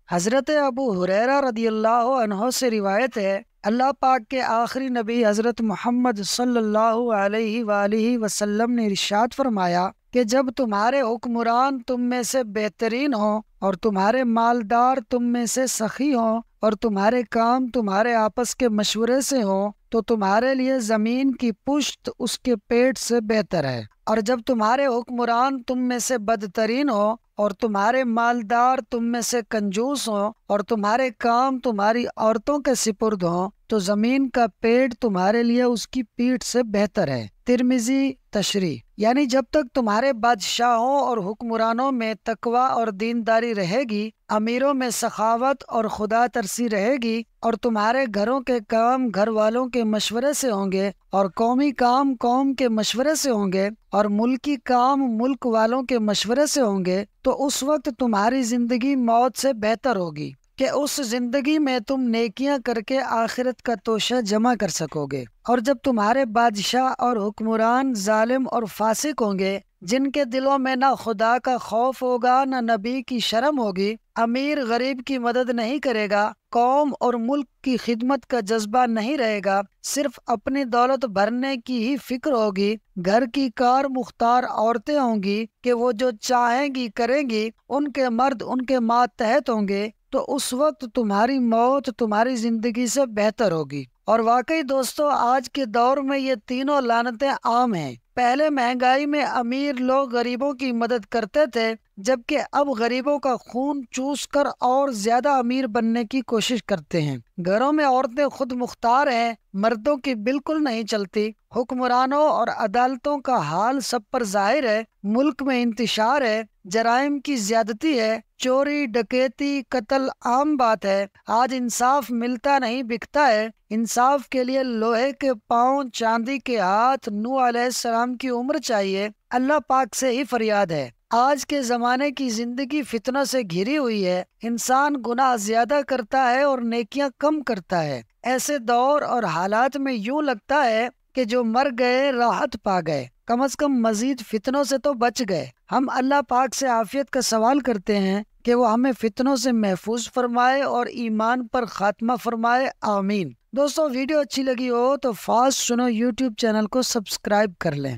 حضرت ابو ہریرہ رضی اللہ عنہ سے روایت ہے، اللہ پاک کے آخری نبی حضرت محمد صلی اللہ علیہ وآلہ وسلم نے ارشاد فرمایا کہ جب تمہارے حکمران تم میں سے بہترین ہوں اور تمہارے مالدار تم میں سے سخی ہوں اور تمہارے کام تمہارے آپس کے مشورے سے ہوں تو تمہارے لیے زمین کی پشت اس کے پیٹ سے بہتر ہے، اور جب تمہارے حکمران تم میں سے بدترین ہوں اور تمہارے مالدار تم میں سے کنجوس ہوں اور تمہارے کام تمہاری عورتوں کے سپرد ہوں تو زمین کا پیٹ تمہارے لیے اس کی پیٹھ سے بہتر ہے۔ ترمذی تشریح، یعنی جب تک تمہارے بادشاہوں اور حکمرانوں میں تقوی اور دینداری رہے گی، امیروں میں سخاوت اور خدا ترسی رہے گی، اور تمہارے گھروں کے کام گھر والوں کے مشورے سے ہوں گے اور قومی کام قوم کے مشورے سے ہوں گے اور ملکی کام ملک والوں کے مشورے سے ہوں گے، تو اس وقت تمہاری زندگی موت سے بہتر ہوگی کہ اس زندگی میں تم نیکیاں کر کے آخرت کا توشہ جمع کر سکو گے۔ اور جب تمہارے بادشاہ اور حکمران ظالم اور فاسق ہوں گے، جن کے دلوں میں نہ خدا کا خوف ہوگا نہ نبی کی شرم ہوگی، امیر غریب کی مدد نہیں کرے گا، قوم اور ملک کی خدمت کا جذبہ نہیں رہے گا، صرف اپنی دولت بھرنے کی ہی فکر ہوگی، گھر کی کار مختار عورتیں ہوں گی کہ وہ جو چاہیں گی کریں گی، ان کے مرد ان کے ماتحت ہوں گے، تو اس وقت تمہاری موت تمہاری زندگی سے بہتر ہوگی۔ اور واقعی دوستو، آج کے دور میں یہ تینوں لعنتیں عام ہیں۔ پہلے مہنگائی میں امیر لوگ غریبوں کی مدد کرتے تھے، جبکہ اب غریبوں کا خون چوس کر اور زیادہ امیر بننے کی کوشش کرتے ہیں۔ گھروں میں عورتیں خود مختار ہیں، مردوں کی بالکل نہیں چلتی۔ حکمرانوں اور عدالتوں کا حال سب پر ظاہر ہے۔ ملک میں انتشار ہے، جرائم کی زیادتی ہے، چوری ڈکیتی قتل عام بات ہے۔ آج انصاف ملتا نہیں بکتا ہے۔ انصاف کے لیے لوہے کے پاؤں چاندی کے ہاتھ نوح علیہ السلام کی عمر چاہیے۔ اللہ پاک سے ہی فریاد ہے۔ آج کے زمانے کی زندگی فتنوں سے گھری ہوئی ہے۔ انسان گناہ زیادہ کرتا ہے اور نیکیاں کم کرتا ہے۔ ایسے دور اور حالات میں یوں لگتا ہے کہ جو مر گئے راحت پا گئے، کم از کم مزید فتنوں سے تو بچ گئے۔ ہم اللہ پاک سے عافیت کا سوال کرتے ہیں کہ وہ ہمیں فتنوں سے محفوظ فرمائے اور ایمان پر خاتمہ فرمائے، آمین۔ دوستو، ویڈیو اچھی لگی ہو تو فاسٹ سنو یوٹیوب چینل کو سبسکرائب کر لیں۔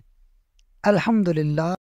الحمدللہ۔